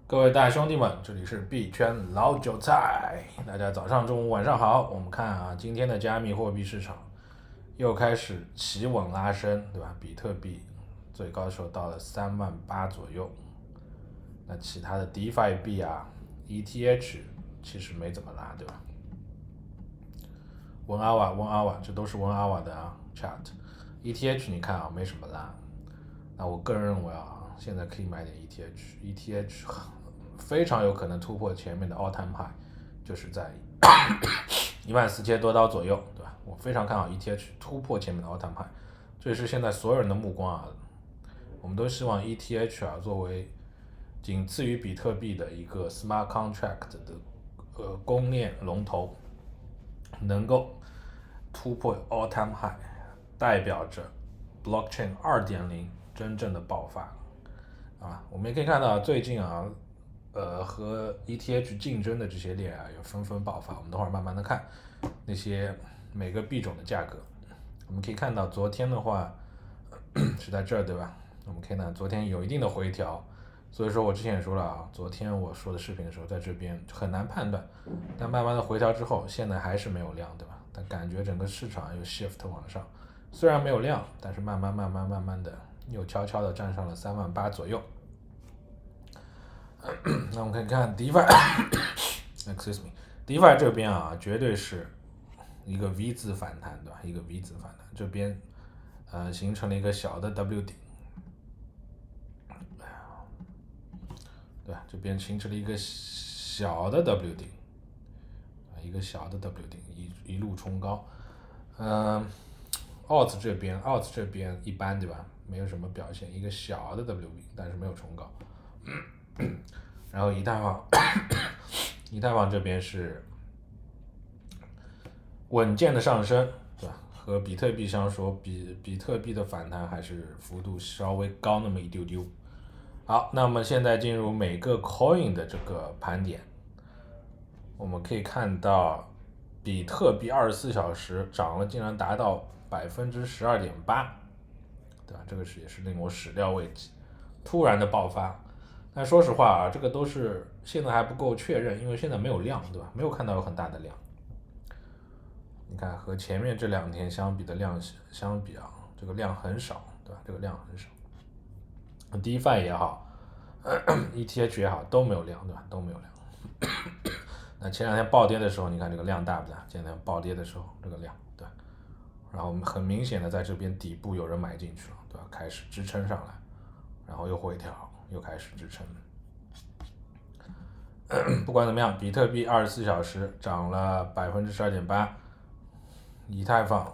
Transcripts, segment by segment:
各位大兄弟们，这里是币圈老韭菜，大家早上、中午、晚上好。我们看啊，今天的加密货币市场又开始企稳拉升，对吧？比特币最高时候到了38000左右，那其他的 DeFi 币啊、ETH 其实没怎么拉，对吧？文阿瓦、文阿瓦，这都是文阿瓦的啊 chart。ETH 你看啊，没什么拉。那我个人认为啊，现在可以买点 ETH，ETH 非常有可能突破前面的 all time high，就是在14000多刀左右，对吧？我非常看好 ETH 突破前面的 all time high，这也是现在所有人的目光啊。我们都希望 ETH 啊作为仅次于比特币的一个 smart contract 的公链龙头，能够突破 all time high，代表着 blockchain 2.0真正的爆发啊！我们也可以看到最近啊，和 ETH 竞争的这些链啊，也纷纷爆发。我们等会儿慢慢的看那些每个币种的价格。我们可以看到昨天的话是在这儿，对吧？我们可以看到昨天有一定的回调，所以说我之前也说了啊，昨天我说的视频的时候，在这边很难判断，但慢慢的回调之后，现在还是没有量，对吧？但感觉整个市场有 shift 往上，虽然没有量，但是慢慢的又悄悄的站上了38000左右。那我们可以看 DeFi，excuse me，DeFi 这边啊，绝对是一个 V 字反弹，对吧？一个 V 字反弹，这边形成了一个小的 W 顶，对吧？这边形成了一个小的 W 顶，一个小的 W 顶，一路冲高。Alt 这边一般，对吧？没有什么表现，一个小的 W 顶，但是没有冲高。然后以太坊这边是稳健的上升，对吧？和比特币相说，比特币的反弹还是幅度稍微高那么一丢丢。好，那么现在进入每个 coin 的这个盘点，我们可以看到，比特币24小时涨了，竟然达到12.8%，对吧？这个也是令我始料未及，突然的爆发。但说实话啊，这个都是现在还不够确认，因为现在没有量，对吧？没有看到有很大的量。你看和前面这2天相比的量相比啊，这个量很少，对吧？这个量很少。DeFi 也好，ETH 也好，都没有量，对吧？都没有量。那前2天暴跌的时候，你看这个量大不大？前2天暴跌的时候，这个量，对。然后很明显的在这边底部有人买进去了，对吧？开始支撑上来，然后又回调，又开始支撑。不管怎么样，比特币24小时涨了12.8%，以太坊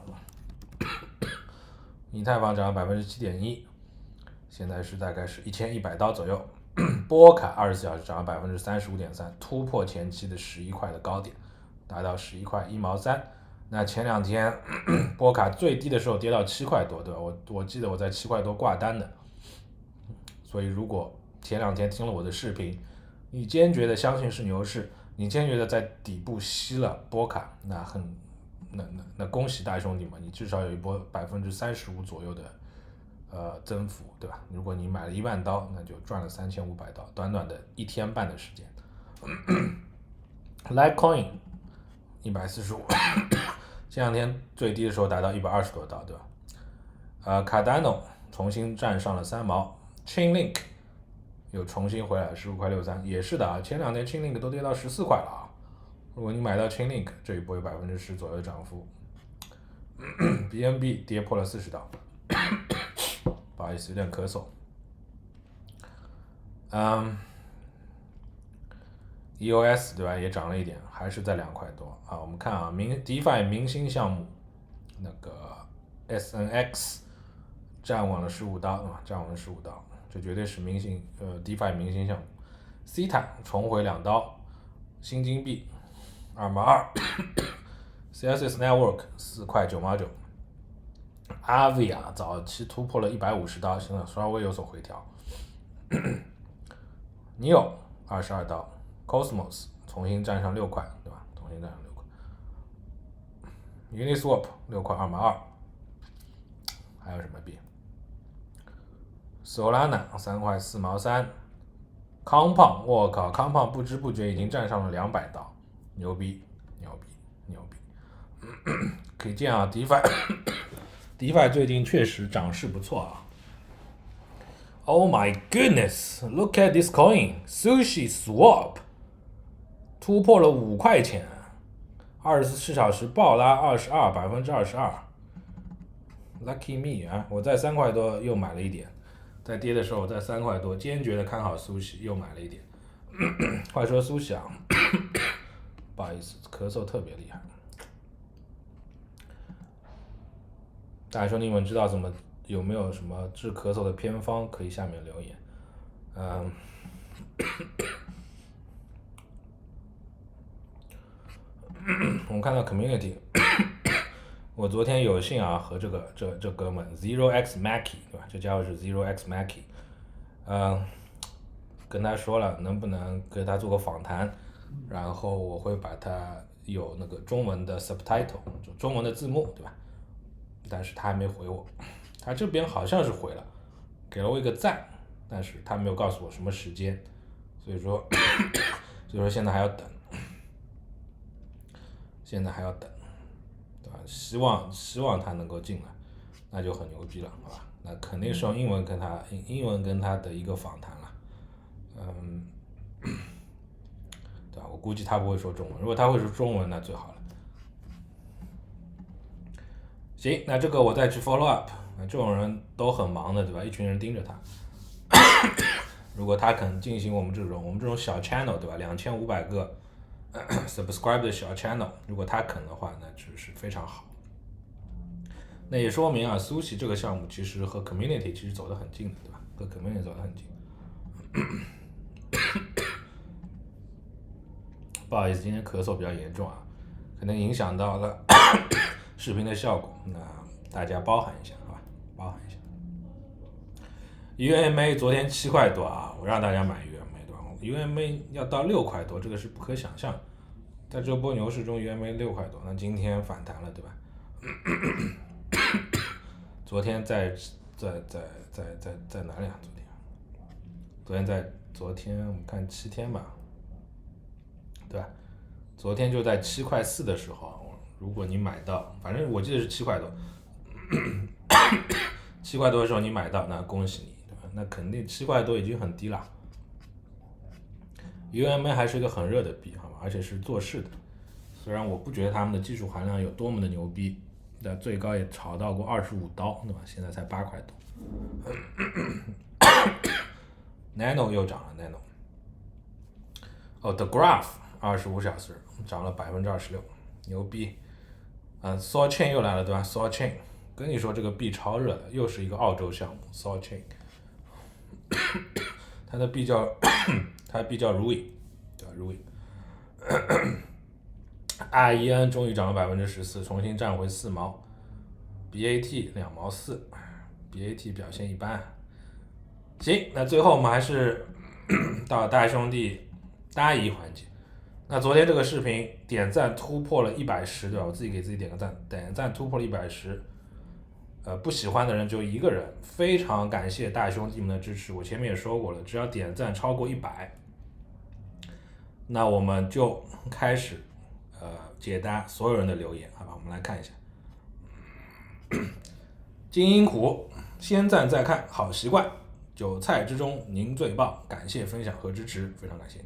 涨了7.1%，现在是大概是1100刀左右。波卡24小时涨了35.3%，突破前期的11块的高点，达到11块1毛3。那前2天波卡最低的时候跌到7块多，对吧？我记得我在7块多挂单的，所以如果前2天听了我的视频，你坚决的相信是牛市，你坚决的在底部吸了波卡，那恭喜大兄弟们，你至少有一波35%左右的增幅，对吧？如果你买了10000刀，那就赚了3500刀，短短的1天半的时间。Litecoin 145，前2天最低的时候达到120多刀，对吧？Cardano 重新站上了3毛，Chainlink 又重新回来了15.63块，也是的啊，前2天 Chainlink 都跌到14块了啊。如果你买到 Chainlink，这一波有10%左右的涨幅。BNB 跌破了40刀，不好意思，有点咳嗽。EOS 对吧，也涨了一点，还是在2块多啊。我们看啊，DeFi 明星项目那个 SNX 站稳了15刀啊，站稳了15刀，这绝对是DeFi 明星项目。Ceta 重回2刀，新金币2毛2，CSS Network 4块9毛9。Avi 啊，早期突破了150刀，现在稍微有所回调。Neo 22刀，Cosmos 重新站上6块，对吧？重新站上6块。Uniswap 6块2毛2，还有什么币？Solana 3块4毛3康胖，我靠，康胖不知不觉已经站上了200刀，牛逼，牛逼，牛逼！可以这样啊，DeFi 最近确实涨势不错啊。Oh my goodness! Look at this coin, Sushi Swap 突破了5块钱，24小时暴拉22%。Lucky me 啊！我在3块多又买了一点，在跌的时候我在3块多坚决的看好苏西，又买了一点。话说苏西啊，不好意思，咳嗽特别厉害。大兄弟们知道有没有什么治咳嗽的偏方，可以下面留言。我们看到 community， 我昨天有幸啊和这哥们 Zero X Mackie 对吧？这家伙是 Zero X Mackie，跟他说了能不能跟他做个访谈，然后我会把他有那个中文的 subtitle， 就中文的字幕对吧？但是他还没回我，他这边好像是回了，给了我一个赞，但是他没有告诉我什么时间，所以说现在还要等，对吧？希望他能够进来，那就很牛逼了，好吧？那肯定是用英文跟他的一个访谈了，对吧？我估计他不会说中文，如果他会说中文那最好了。行，那这个我再去 follow up， 这种人都很忙的，对吧？一群人盯着他。如果他肯进行我们这种小 channel， 对吧？2500个subscribe 的小 channel， 如果他肯的话，那就是非常好。那也说明啊，苏西这个项目其实和 community 其实走得很近的，对吧？和 community 走得很近。不好意思，今天咳嗽比较严重啊，可能影响到了视频的效果，那大家包涵一下，好吧？包涵一下。UMA 昨天7块多啊，我让大家买 UMA 对吧 ？UMA 要到6块多，这个是不可想象。在这波牛市中 UMA 6块多，那今天反弹了对吧？昨天在哪里啊？昨天我们看7天吧，对吧？昨天就在7块4的时候，如果你买到，反正我记得是7块多，7块多的时候你买到，那恭喜你，对吧？那肯定7块多已经很低了。UMA 还是一个很热的币，好吧，而且是做事的。虽然我不觉得他们的技术含量有多么的牛逼，但最高也炒到过25刀，对吧？现在才8块多。Nano 又涨了 ，Nano。The Graph 25小时涨了26%，牛逼。Sol Chain 又来了，对吧 ？Sol Chain， 跟你说这个币超热的，又是一个澳洲项目 Sol Chain。它的币叫Rui， 对吧 ？Rui。REN 终于涨了14%，重新站回4毛。BAT 2毛4，BAT 表现一般。行，那最后我们还是到大兄弟答疑环节。那昨天这个视频点赞突破了110，对吧？我自己给自己点个赞，点赞突破了110。不喜欢的人只有一个人，非常感谢大兄弟们的支持。我前面也说过了，只要点赞超过100，那我们就开始解答所有人的留言，好吧？我们来看一下。精英苦，先赞再看，好习惯。韭菜之中您最棒，感谢分享和支持，非常感谢你。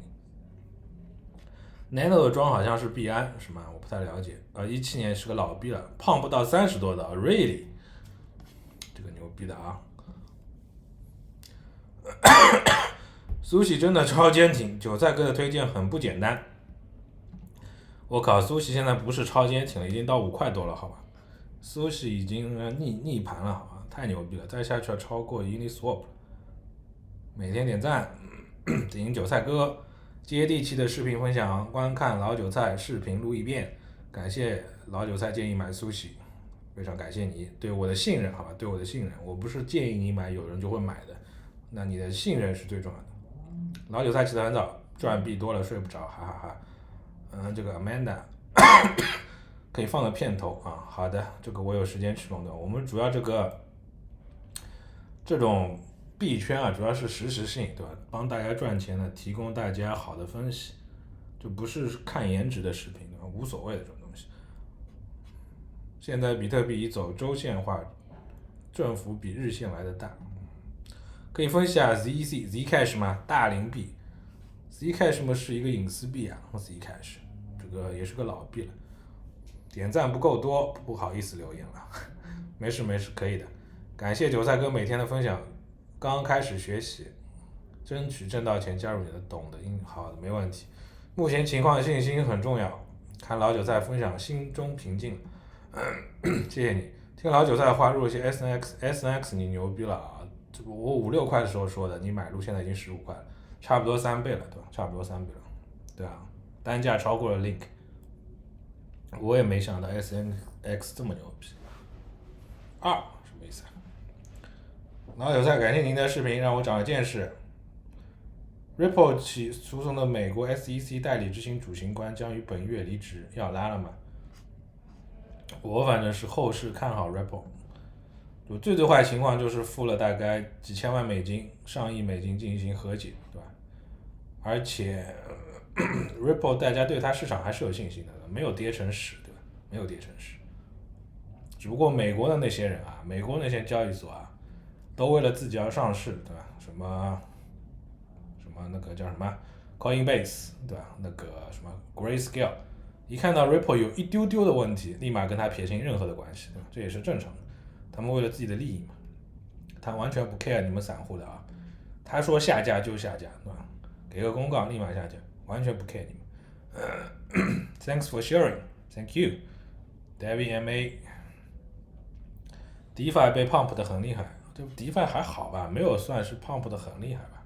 Nano 的庄好像是币安是吗？我不太了解。17年是个老币了，胖不到30多的 ，really， 这个牛逼的啊。苏西真的超坚挺，韭菜哥的推荐很不简单。我靠，苏西现在不是超坚挺了，已经到5块多了，好吧？苏西已经逆盘了，好吧？太牛逼了，再下去要超过 Uniswap。每天点赞，进行韭菜哥，接地气的视频分享，观看老韭菜视频录一遍，感谢老韭菜建议买苏西，非常感谢你对我的信任，好吧？对我的信任，我不是建议你买，有人就会买的，那你的信任是最重要的。老韭菜起得很早，赚币多了睡不着，哈哈哈。这个 Amanda 可以放个片头啊，好的，这个我有时间去弄的。我们主要这种币圈啊，主要是实时性，对吧？帮大家赚钱呢，提供大家好的分析，就不是看颜值的视频，对吧？无所谓的这种东西。现在比特币已走周线化，振幅比日线来的大。可以分析下 Zcash 吗？大龄币，Zcash 嘛是一个隐私币啊，Zcash 这个也是个老币了。点赞不够多，不好意思留言了，没事没事，可以的。感谢韭菜哥每天的分享，刚开始学习，争取挣到钱加入你的懂的音，好的没问题。目前情况信心很重要，看老韭菜分享心中平静，谢谢你。听老韭菜的话入了些 SNX 你牛逼了啊！这个我5、6块的时候说的，你买入现在已经15块了，差不多3倍了，对吧？差不多3倍了，对啊，单价超过了 Link。我也没想到 SNX 这么牛逼。什么意思啊？老韭菜，感谢您的视频，让我长了见识。Ripple 起诉讼的美国 SEC 代理执行主刑官将于本月离职，要拉了吗？我反正是后市看好 Ripple， 就最坏情况就是付了大概几千万美金、上亿美金进行和解，对吧？而且Ripple 大家对它市场还是有信心的，没有跌成屎，对吧？没有跌成屎。只不过美国的那些人啊，美国那些交易所啊，都为了自己要上市，对吧？什么那个叫什么 Coinbase， 对吧？那个什么 Grayscale， 一看到 Ripple 有一丢丢的问题，立马跟他撇清任何的关系，对吧？这也是正常的，他们为了自己的利益嘛，他完全不 care 你们散户的啊。他说下架就下架，对吧？给个公告立马下架，完全不 care 你们。Thanks for sharing, thank you, David MA。DeFi 被 pump 的很厉害，这 DeFi 还好吧，没有算是 pump 的很厉害吧。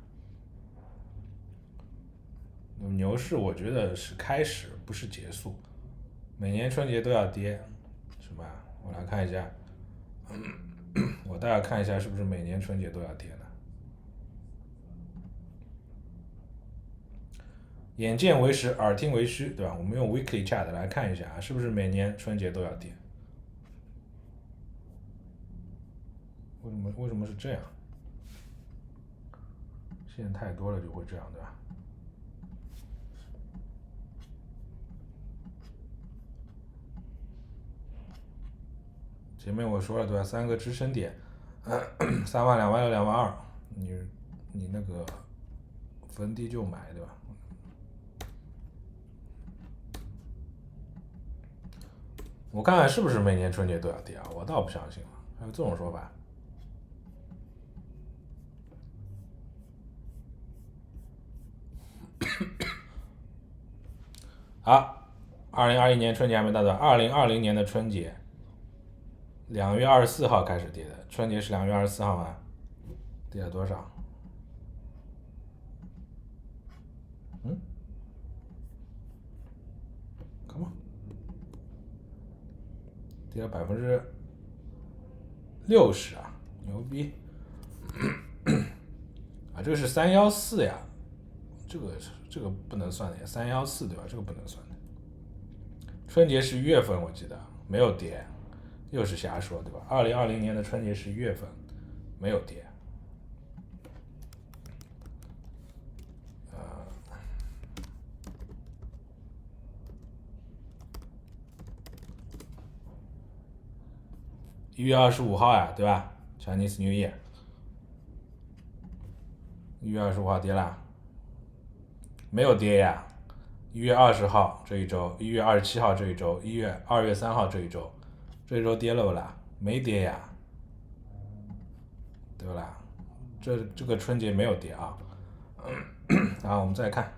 牛市我觉得是开始，不是结束。每年春节都要跌，是吧？我来看一下，我大概看一下是不是每年春节都要跌呢？眼见为实，耳听为虚，对吧？我们用 Weekly Chart 来看一下啊，是不是每年春节都要跌？为什么是这样？线太多了就会这样，对吧？前面我说了对吧？3个支撑点，3万、2万6、2万2，你那个逢低就买，对吧？我看看是不是每年春节都要跌啊？我倒不相信了，还有这种说法。好，2021年春节还没到的，2020年的春节2月24号开始跌的，春节是2月24号吗？跌了多少？Come on，跌了60%啊，牛逼！啊，这个是314呀，这个不能算的呀，314对吧？这个不能算的。春节是1月份，我记得没有跌，又是瞎说对吧？2020年的春节是1月份，没有跌。1月25号呀，对吧 ？Chinese New Year， 1月25号跌了，没有跌呀。1月20号这一周，1月27号这一周，2月3号这一周，这一周跌了不啦？没跌呀，对不啦？这个春节没有跌啊。然后我们再看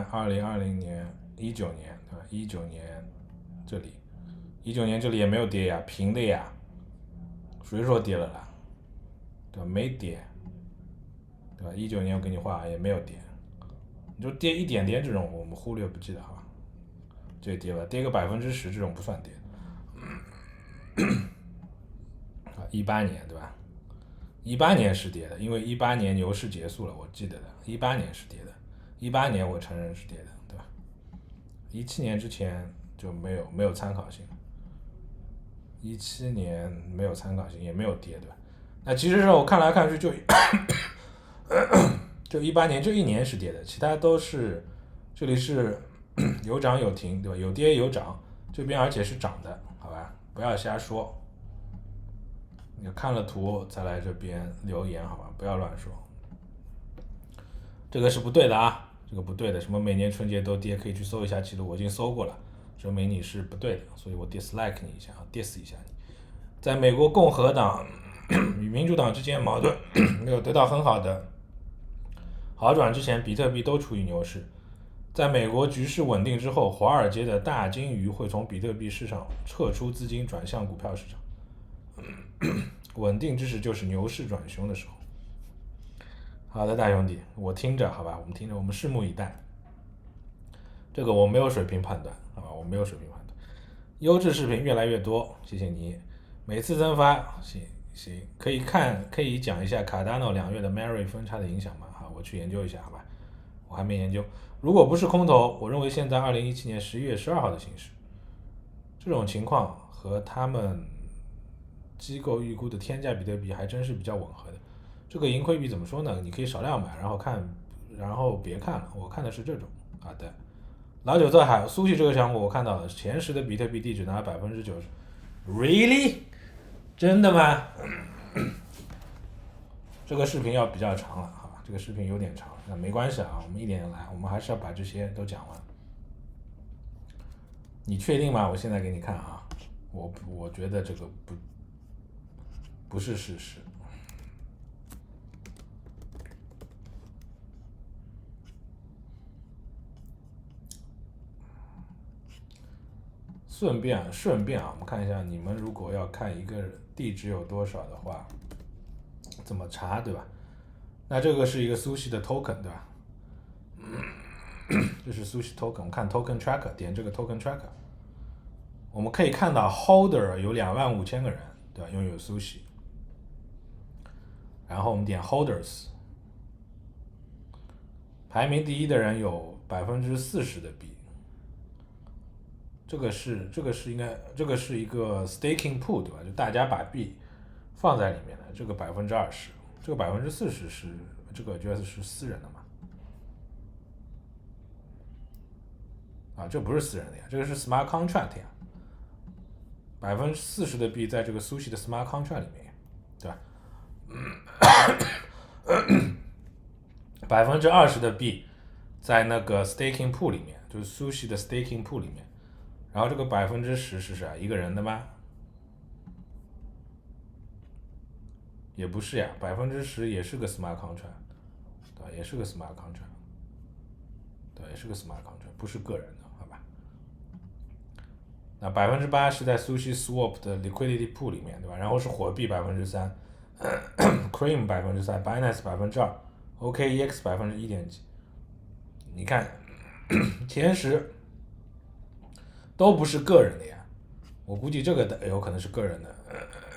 2020年、19年，对吧？19年这里，19年这里也没有跌呀，平的呀。谁说跌了啦？对吧？没跌，对吧？19年我给你画也没有跌，你就跌一点点这种我们忽略不计的哈，这跌吧，跌个10%这种不算跌。18年对吧？18年是跌的，因为18年牛市结束了，我记得的，18年是跌的，18年我承认是跌的，对吧？17年之前就没有参考性，17年没有参考性，也没有跌，对吧那其实是我看来看去就18年这一年是跌的，其他都是这里是有涨有停，对吧？有跌有涨，这边而且是涨的，好吧？不要瞎说，你看了图再来这边留言，好吧？不要乱说，这个是不对的啊，这个不对的，什么每年春节都跌，可以去搜一下记录，我已经搜过了，证明你是不对的，所以我 dislike 你一下啊，diss 一下你。在美国共和党与民主党之间矛盾没有得到很好的好转之前，比特币都处于牛市。在美国局势稳定之后，华尔街的大金鱼会从比特币市场撤出资金，转向股票市场。稳定之时就是牛市转凶的时候。好的，大兄弟，我听着，好吧，我们听着，我们拭目以待。这个我没有水平判断，好吧，我没有水平判断。优质视频越来越多，谢谢你，每次增发，行，可以看，可以讲一下卡达诺2月的 Mary 分叉的影响吗？好，我去研究一下，好吧，我还没研究。如果不是空头，我认为现在2017年11月12号的形势，这种情况和他们机构预估的天价比特币还真是比较吻合的。这个盈亏比怎么说呢？你可以少量买，然后别看了。我看的是这种。好的，老九在海苏系这个项目我看到了，前10的比特币地址拿了90%，really？ 真的吗？这个视频要比较长了，好吧？这个视频有点长，那没关系啊，我们一点来，我们还是要把这些都讲完。你确定吗？我现在给你看啊，我觉得这个不是事实。顺便啊，我们看一下，你们如果要看一个地址有多少的话，怎么查，对吧？那这个是一个苏系的 token， 对吧？这是苏系 token， 我们看 token tracker， 点这个 token tracker， 我们可以看到 holder 有25000个人，对吧？拥有苏系。然后我们点 holders， 排名第一的人有40%的币。这个是一个 staking pool， 对吧？就大家把币放在里面的，这个20%，这个40%是这个 address 是私人的嘛？啊，这不是私人的呀，这个是 smart contract 呀。40%的币在这个苏系的 smart contract 里面，对吧？20%的币在那个 staking pool 里面，就是苏系的 staking pool 里面。然后这个10%是啥？一个人的吗？也不是呀，10%也是个 smart contract， 对吧？也是个 smart contract， 对，也是个 smart contract， 不是个人的，好吧？那8%是在苏西 swap 的 liquidity pool 里面，对吧？然后是火币3%，Cream3%，Binance2%，OKEX 1点几。你看前10都不是个人的呀，我估计这个有可能是个人的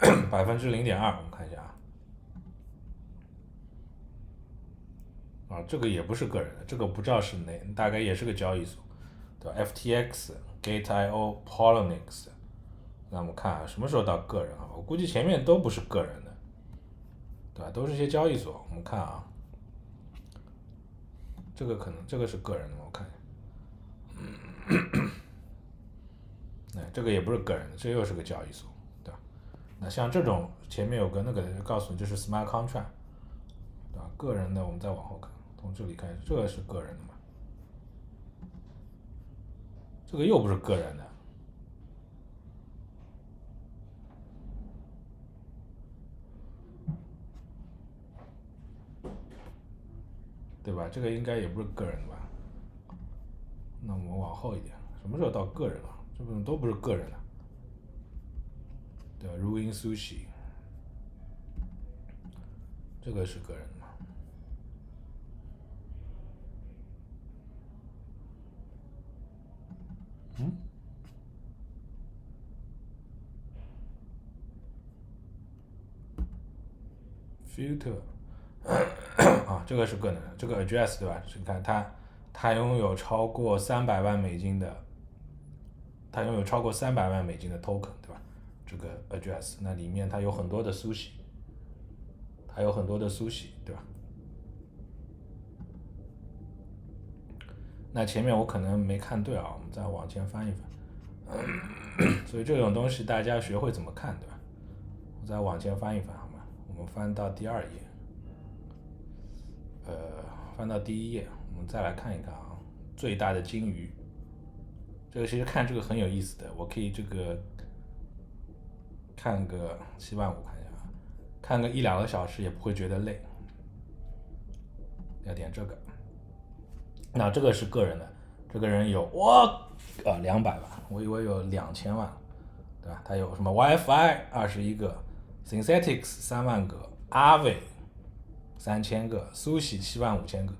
，0.2%，我们看一下啊，这个也不是个人的，这个不知道是哪，大概也是个交易所，对吧 ？FTX、Gate.io、Poloniex， 那我们看什么时候到个人啊？我估计前面都不是个人的，对吧？都是一些交易所。我们看啊，这个可能这个是个人的，我看一下，这个也不是个人的，这又是个交易所，对吧？那像这种前面有个那个告诉你这是 smart contract， 对吧？个人的我们再往后看，从这里开始，这个是个人的嘛？这个又不是个人的，对吧？这个应该也不是个人的吧？那我们往后一点，什么时候到个人了？这种都不是个人的，对吧 ？Ruin Sushi， 这个是个人的吗？Filter 啊，这个是个人的，这个 address 对吧？你看它拥有超过300万美金的，它拥有超过300万美金的 token， 对吧？这个 address， 那里面它有很多的 sushi，还有很多的苏西，对吧？那前面我可能没看对啊，我们再往前翻一翻。所以这种东西大家学会怎么看，对吧？我再往前翻一翻，好吗？我们翻到第2页，翻到第1页，我们再来看一看啊，最大的鲸鱼。这个其实看这个很有意思的，我可以这个看个7.5万，看一下啊，看个1-2个小时也不会觉得累。要点这个，那这个是个人的，这个人有200万，我以为有2000万，对吧？他有什么 WiFi 21个 ，Synthetics 3万个 ，Aave 3000个，Sushi 75000个，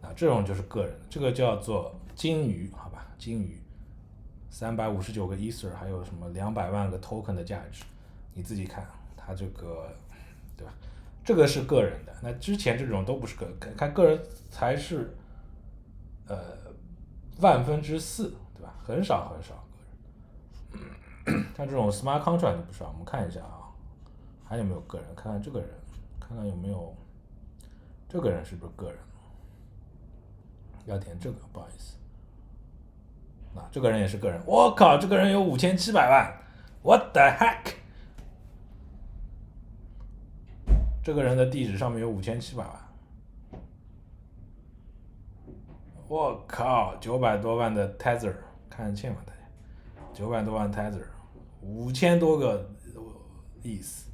啊，这种就是个人的，这个叫做鲸鱼，好吧？鲸鱼359个 Ether， 还有什么200万个 Token 的价值，你自己看，它这个，对吧？这个是个人的，那之前这种都不是个人，看个人才是4/1000，对吧？很少很少个人。像这种 smart contract 不少，我们看一下啊，还有没有个人？看看这个人，看看有没有这个人是不是个人？要点这个，不好意思。那这个人也是个人，我靠，这个人有5700万 ，What the heck？ 这个人的地址上面有5700万，我靠，900多万的 Tether， 看得清吗？大家，900多万 Tether，5000多个意思，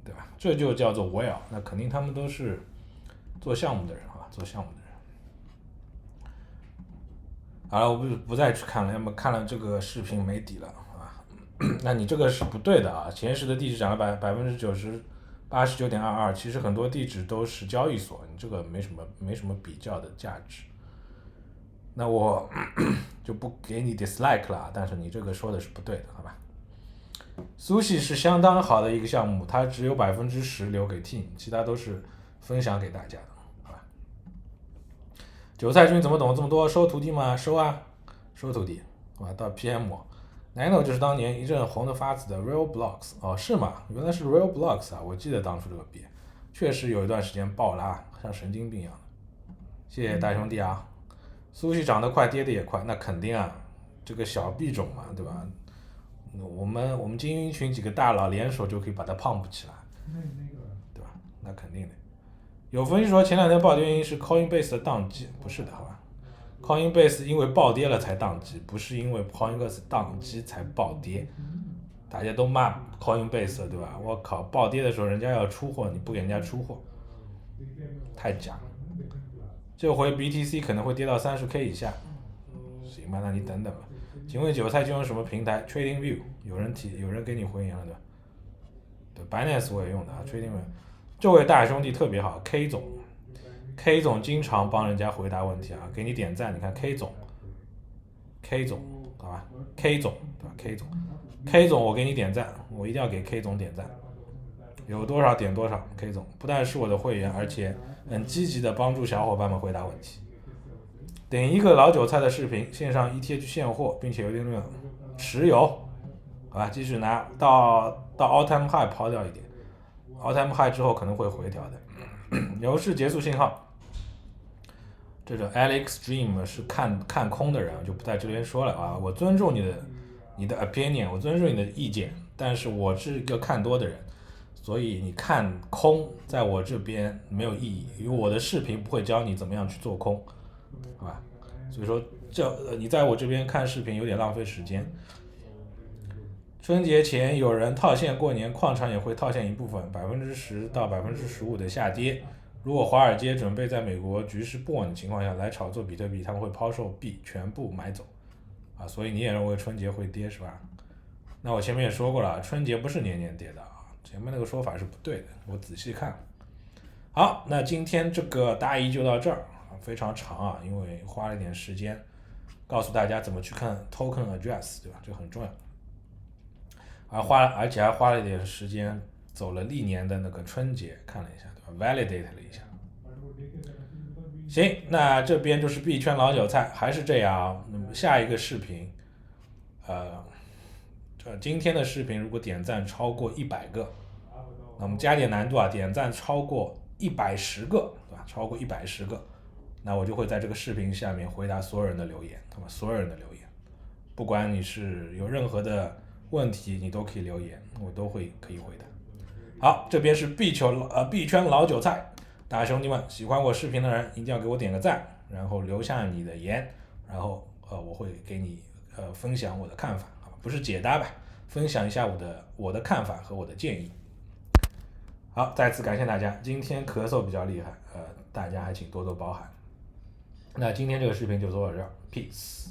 对吧？这就叫做 Whale， 那肯定他们都是做项目的人啊，做项目的人。好了，我不再去看了，要么看了这个视频没底了啊。那你这个是不对的啊，前10的地址涨了89.22%，其实很多地址都是交易所，你这个没什么比较的价值。那我就不给你 dislike 了，但是你这个说的是不对的，好吧？Sushi 是相当好的一个项目，它只有10%留给 team， 其他都是分享给大家的，好吧？韭菜君怎么懂这么多？收徒弟吗？收啊，收徒弟，好吧？到 PM。Nano 就是当年一阵红的发紫的 Real Blocks， 哦，是吗？原来是 Real Blocks 啊！我记得当初这个币确实有一段时间爆拉，像神经病一样的。谢谢大兄弟啊！苏西涨得快，跌得也快，那肯定啊，这个小币种嘛，对吧？我们精英群几个大佬联手就可以把它pump起来，对吧？那肯定的。有分析说前2天暴跌原因是 Coinbase 的宕机，不是的，好吧？Coinbase 因为暴跌了才宕机，不是因为 Coinbase 宕机才暴跌。大家都骂 Coinbase 对吧？我靠，暴跌的时候人家要出货，你不给人家出货，太假了。这回 BTC 可能会跌到30K 以下，行吧？那你等等吧。请问韭菜就用什么平台 ？TradingView， 有人给你回言了对吧？对 ，Binance 我也用的啊 ，TradingView。这位大兄弟特别好 ，K 总经常帮人家回答问题啊，给你点赞。你看 K 总，好吧 ？K 总对吧？K 总，我给你点赞，我一定要给 K 总点赞，有多少点多少。K 总不但是我的会员，而且很积极的帮助小伙伴们回答问题。顶一个老韭菜的视频，线上 ETH 现货，并且有点持有，好吧，继续拿到 all time high 抛掉一点 ，all time high 之后可能会回调的。牛市结束信号，这种 Alex Dream 是看空的人，就不在这边说了啊。我尊重你的 opinion， 我尊重你的意见，但是我是一个看多的人，所以你看空在我这边没有意义，因为我的视频不会教你怎么样去做空，好吧？所以说你在我这边看视频有点浪费时间。春节前有人套现过年，矿场也会套现一部分，10%到15%的下跌。如果华尔街准备在美国局势不稳的情况下来炒作比特币，他们会抛售币全部买走，啊，所以你也认为春节会跌是吧？那我前面也说过了，春节不是年年跌的啊，前面那个说法是不对的，我仔细看。好，那今天这个大意就到这儿，非常长啊，因为花了一点时间告诉大家怎么去看 token address， 对吧？这很重要。而且还花了一点时间走了历年的那个春节看了一下，对吧 ？validate 了一下。行，那这边就是币圈老韭菜，还是这样。那么下一个视频，今天的视频如果点赞超过100个，那我们加点难度啊，点赞超过110个，对吧？超过110个，那我就会在这个视频下面回答所有人的留言，对吧？所有人的留言，不管你是有任何的问题，你都可以留言，我都可以回答。好，这边是币圈老韭菜，大兄弟们，喜欢我视频的人一定要给我点个赞，然后留下你的言，然后我会给你分享我的看法，不是解答吧，分享一下我的看法和我的建议。好，再次感谢大家，今天咳嗽比较厉害，大家还请多多包涵。那今天这个视频就做到这儿，peace。